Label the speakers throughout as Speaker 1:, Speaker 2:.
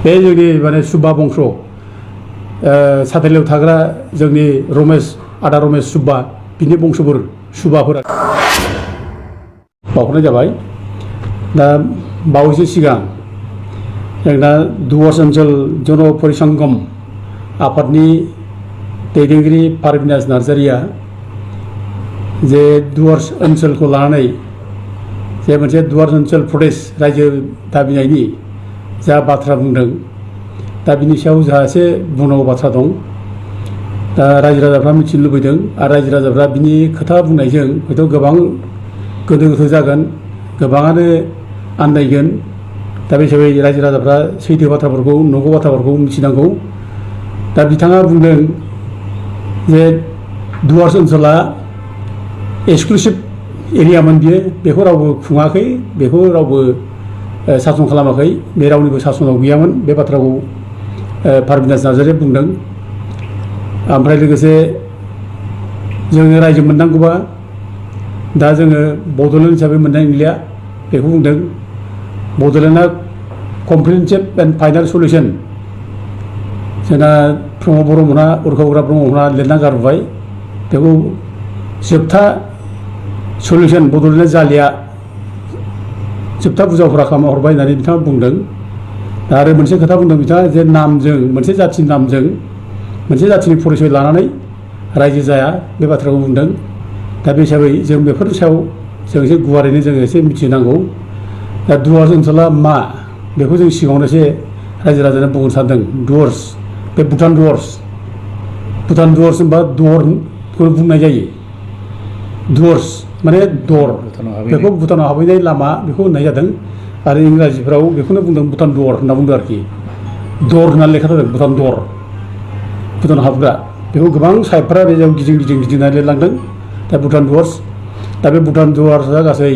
Speaker 1: बे जोंनि माने सुब्बा बंश साथालियाव थाग्रा जोंनि रमेश आदा रमेश सुब्बा बिनि बंशफोर सुब्बाफोरा बावहरनाय जाबाय। दा बावैसो सिगां जोंना दुवार्स ओनसोल जन परिसंगम आफादनि दैदेनगिरि पारबिनास नार्जारिया जे दुवार्स ओनसोलखौ लानानै जे मोनसे दुवार्स ओनसोल प्रदेश रायजो दाबिनायनि जा बाथ्रा बुंदों, दा बिनि सायाव जोंहा एसे बुंनांगौ बाथ्रा दं। दा रायजो राजाफ्रा मिथिनो लुबैदों आरो रायजो राजाफ्रा बिनि खोथा बुंनायजों हयथ' गोबां गोनो गोथो जागोन, गोबाङानो आन्दायगोन। दा बे हिसाबै रायजो राजाफ्रा सैथो बाथ्राफोरखौ, नंगौ बाथ्राफोरखौ मिथिनांगौ। दा बिथाङा बुंदों जे दुवार्स ओनसोला एक्सक्लुसिभ एरियामोन बियो, बेखौ रावबो खुङाखै, बेखौ रावबो सासन खालामाखै, बे रावनिबो सासनाव गैयामोन। बे बाथ्राखौ पारबिनास नार्जारिया बुंदों। ओमफ्राय लोगोसे जोङो रायजो मोननांगौबा दा जोङो बड'लेण्ड हिसाबै मोननाय नंलिया, बेखौ बुंदों। बड'लेण्डआ कमप्रिहेनसिभ एन्ड फाइनाल सलिउसन जोंना प्रमद ब्रह्ममोनहा, उरखाव गोरा ब्रह्ममोनहा लिरना गारबोबाय। बेखौ जोबथा सलिउसन बड'लेण्डआ जालिया, जोबथा बुजावफोरा खालामना हरबाय होननानै बिथाङा बुंदों। आरो मोनसे खोथा बुंदों बिथाङा जे नामजों, मोनसे जाथिनि नामजों, मोनसे जाथिनि परिचय लानानै रायजो जाया, बे बाथ्राखौ बुंदों। दा बे हिसाबै जों बेफोरनि सायाव जों एसे गुवारैनो जोङो एसे मिथिनांगौ। दा दुवार्स ओनसोला मा, बेखौ जों सिगाङावनो एसे रायजो राजानो बुंनो सानदों। दुवार्स, बे भुटान दुवार्स होनबा दरखौ बुंनाय जायो। दुवार्स माने दर, बेखौ भुटानाव हाबहैनाय लामा बेखौ होननाय जादों। आरो इंराजिफ्राव बेखौनो बुंदों भुटान दर होनना बुंदों आरोखि। दर होननानै लेखा जादों, भुटान दर, भुटानाव हाबग्रा। बेखौ गोबां साइडफ्रा बेयाव गिदिंनानै लिरलांदों। दा भुटान दुवार्स, दा बे भुटान दुवार्सआ गासै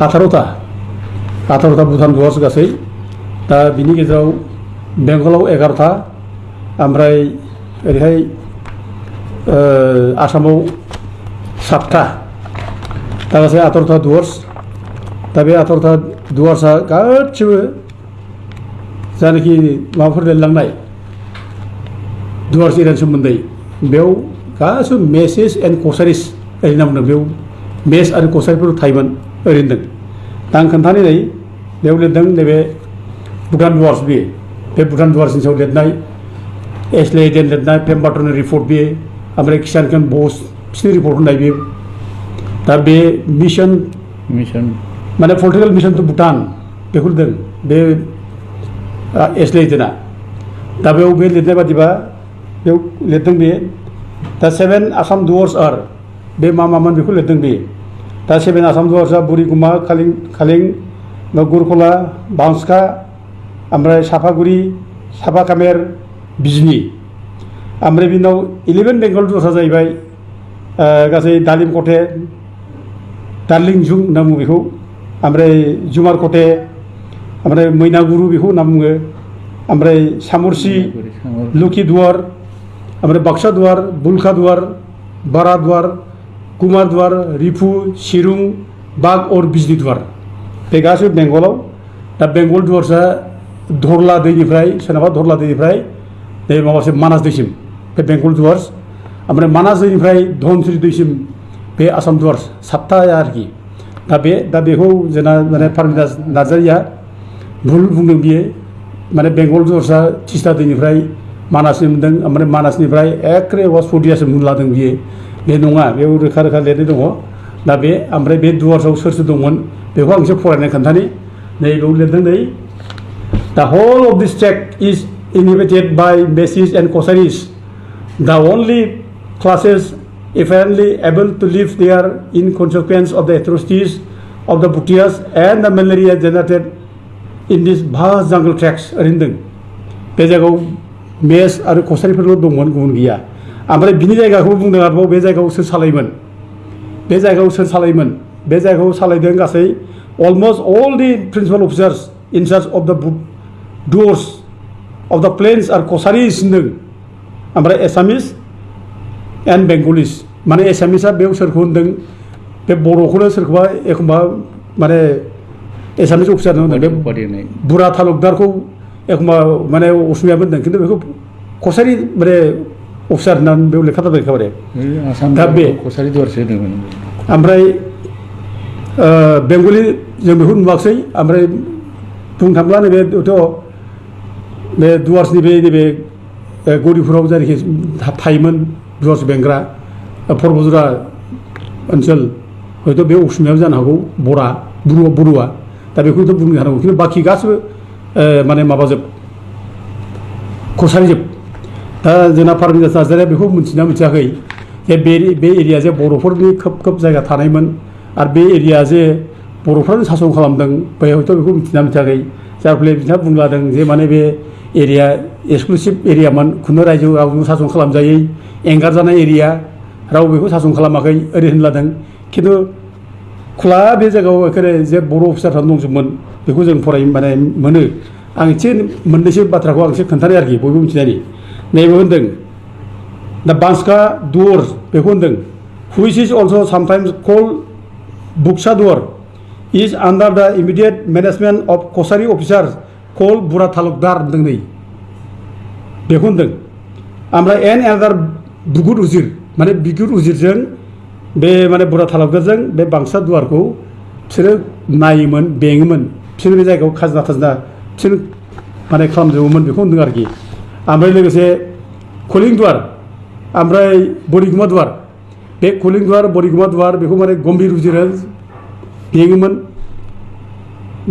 Speaker 1: 18टा भुटान दुवार्स गासै। दा बिनि गेजेराव बेंगलाव 11टा, ओमफ्राय ओरैहाय आसामाव 7टा, दा गासै 18टा दुवार्स। दा बे 18टा दुवार्सआ गासिबो जायनाखि माबाफोर लिरलांनाय दुवार्स एरियानि सोमोन्दै, बेयाव गासिबो मेसेज एन्ड कसारिस ओरै होनना बुंदों। बेयाव मेस आरो कसारिफोर थायोमोन ओरै होनदों। दा आं खोन्थानाय नै बेयाव लिरदों नैबे भुटान दुवार्स, बे भुटान दुवार्सनि सायाव लिरनाय एसलेडेन लिरनाय पेम्बारटननि रिपर्ट बेयो, ओमफ्राय किसान खान बस बिसोरनि रिपर्ट होननाय बेयो। दा बे मिशन माने पलिटिकेल मिशन टु भुटान बेखौ लिरदों बे एसलेडेना। दा बेयाव बे लिरनाय बादिबा बेयाव लिरदों बे दा 7 आसाम दुवार्स आर, बे मामोन बेखौ लिरदों बे। दा 7 आसाम दुवार्सआ बुरिगुमा, खालिं, गुरखला, बांसखा, ओमफ्राय सापागुरि, सापाकामेर, बिजनि। ओमफ्राय बिनि उनाव 11 बेंगल दुवार्सआ जाहैबाय गासै दालिमकटे, दार्लिंजुं होनना बुङो बेखौ, ओमफ्राय जुमारकटे, ओमफ्राय मैनागुरु बेखौ होनना बुङो, ओमफ्राय सामरसि, लखिदुवार, ओमफ्राय बाक्सा दुवार, बुलखा दुवार, बारा दुवार, कुमार दुवार, रिफु, सिरुं, बाग और बिजनि दुवार। बे गासैबो बेंगलाव। दा बेंगल दुवार्सआ धरला दैनिफ्राय, सोनाबहा धरला दैनिफ्राय बे माबासिम मानास दैसिम बे बेंगल दुवार्स। ओमफ्राय मानास दैनिफ्राय धनसिरि दैसिम बे आसाम दुवार्स, 7टा आरोखि। दा बेखौ जोंना माने पारबिनास नार्जारिया भुल बुंदों। बियो माने बेंगल दुवार्सआ तिस्ता दैनिफ्राय मानाससिम मोनदों, ओमफ्राय मानासनिफ्राय एखे वासपदियासिम मुं लादों बियो। बे नङा, बेयाव रोखा लिरनाय दङ। दा बे ओमफ्राय बे दुवार्सआव सोर दंमोन बेखौ आं एसे फरायनाय खोन्थानि। नै बेयाव लिरदों नै दा whole of this tract is inhabited by Meches and Kacharis, the only classes apparently able to live there in consequence of the atrocities of the Bhutias and the malaria generated in this vast jungle tracts ओरै होनदों। बे जायगायाव मेस आरो कसारिफोरल' दंमोन, गुबुन गैया। ओमफ्राय बिनि जायगाखौ बुंदों आरोबाव, बे जायगायाव सोर सालायोमोन, बे जायगायाव सालायदों गासै almost all the principal officers in charge of the doors of the plains are कसारिस होनदों। ओमफ्राय एसामिस एन्ड बेंगलिस, माने एसामिसआ बेयाव सोरखौ होनदों, बे बर'खौनो सोरखौबा एखमबा माने एसामिस अफिसार होनदों बे
Speaker 2: उपाधि होनाय
Speaker 1: बुरा तालुकदारखौ एखमबा माने असमिया होनदों खिन्थु बेखौ कसारि माने अफिसार होननानै बेयाव लेखा जादों एखेबारे
Speaker 2: आसाम
Speaker 1: दा बे
Speaker 2: कसारि दुवारसो होदोंमोन
Speaker 1: ओमफ्राय बेंगलि जों बेखौ नुवाखसै ओमफ्राय बुंनो थाङोब्ला नैबेथ' बे दुवार्सनि नैबे गौरिपुराव जायनाखि थायोमोन दुवार्स बेंग्रा परबजरा ओनसोल हयथ' बे असमियाव जानो हागौ बरुवा दा बेखौथ' बुंनो हानांगौ खिन्थु बाखि गासिबो माने माबाजोब कसारिजोब दा जोंना पारभिनास नार्जारिया बेखौ मिथिना मिथियाखै जे बे एरिया जे बर'फोरनि खोब जायगा थानायमोन आरो बे एरिया जे बर'फ्रानो सासन खालामदों बे हयथ' बेखौ मिथिना मिथियाखै जाय फले बिथाङा बुंलादों जे माने बे एरिया एक्सक्लुसिभ एरियामोन खुनु रायजो रावजों सासन खालामजायै एंगारजानाय एरिया राव बेखौ सासन खालामाखै ओरै होनलादों खिन्थु खुला बे जायगायाव एखेबारे जे बर' अफिसारफ्रा दंजोबमोन बेखौ जों फराय माने मोनो आं एसे मोननैसो बाथ्राखौ आं एसे खोन्थानाय आरोखि बयबो मिथिनायनि नैबे होनदों दा बांसखा दुवर बेखौ होनदों which is also' sometimes called Buksa Duar is under the immediate management of Kachari officer called Bura Talukdar होनदों नै बेखौ होनदों ओमफ्राय एन एनादार बिगुर उजिर माने बिगुर उजिरजों बे माने बुरा तालुकदारजों बे बांसा दुवारखौ बिसोरो नायोमोन बेङोमोन बिसोर बे जायगायाव खाजोना बिसोर माने खालामजोबोमोन बेखौ होनदों आरोखि ओमफ्राय लोगोसे कलिं दुवार ओमफ्राय बरिगुमा दुवार बे कलिं दुवार बरिगुमा दुवार बेखौ माने गम्भीर उजिरा बेङोमोन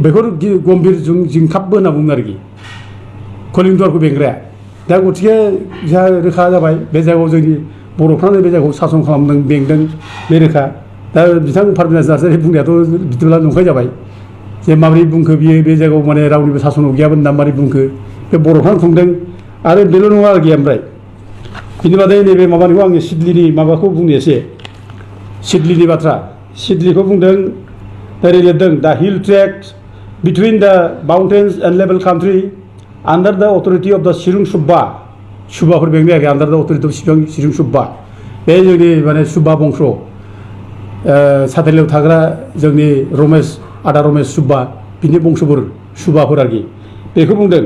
Speaker 1: बेखौ गम्भीर जिंखाबबो होनना बुङो आरोखि कलिं दुवारखौ बेंग्राया दा गतिके जोंहा रोखा जाबाय बे जायगायाव जोंनि बर'फ्रानो बे जायगाखौ सासन खालामदों बेंदों बे रोखा दा बिथां पारभिनास नार्जारि बुंनायाथ' बिदिब्ला नंखाय जाबाय जे माबोरै बुंखो बियो बे जायगायाव माने रावनिबो सासनाव गैयामोन होनना माबोरै बुंखो बे बर'फ्रानो खुंदों आरो बेल' नङा आरोखि ओमफ्राय बिनि बादै नैबे माबानिखौ आङो सिडलिनि माबाखौ बुंनो एसे सिडलिनि बाथ्रा सिडलिखौ बुंदों ओरै लिरदों दा हिल ट्रेक्स बिटुइन दा माउन्टेन्स एन्ड लेभेल कान्ट्रि आन्डार दा अथरिटि अफ दा सिरुं सुब्बाफोर बेंनाय आरोखि आन्डार दा अथरिटि अफ सिरुं सुब्बा बे जोंनि माने सुब्बा बंश साथालियाव थाग्रा जोंनि आदा रमेश सुब्बा बिनि बंशफोर सुब्बाफोर आरोखि बेखौ बुंदों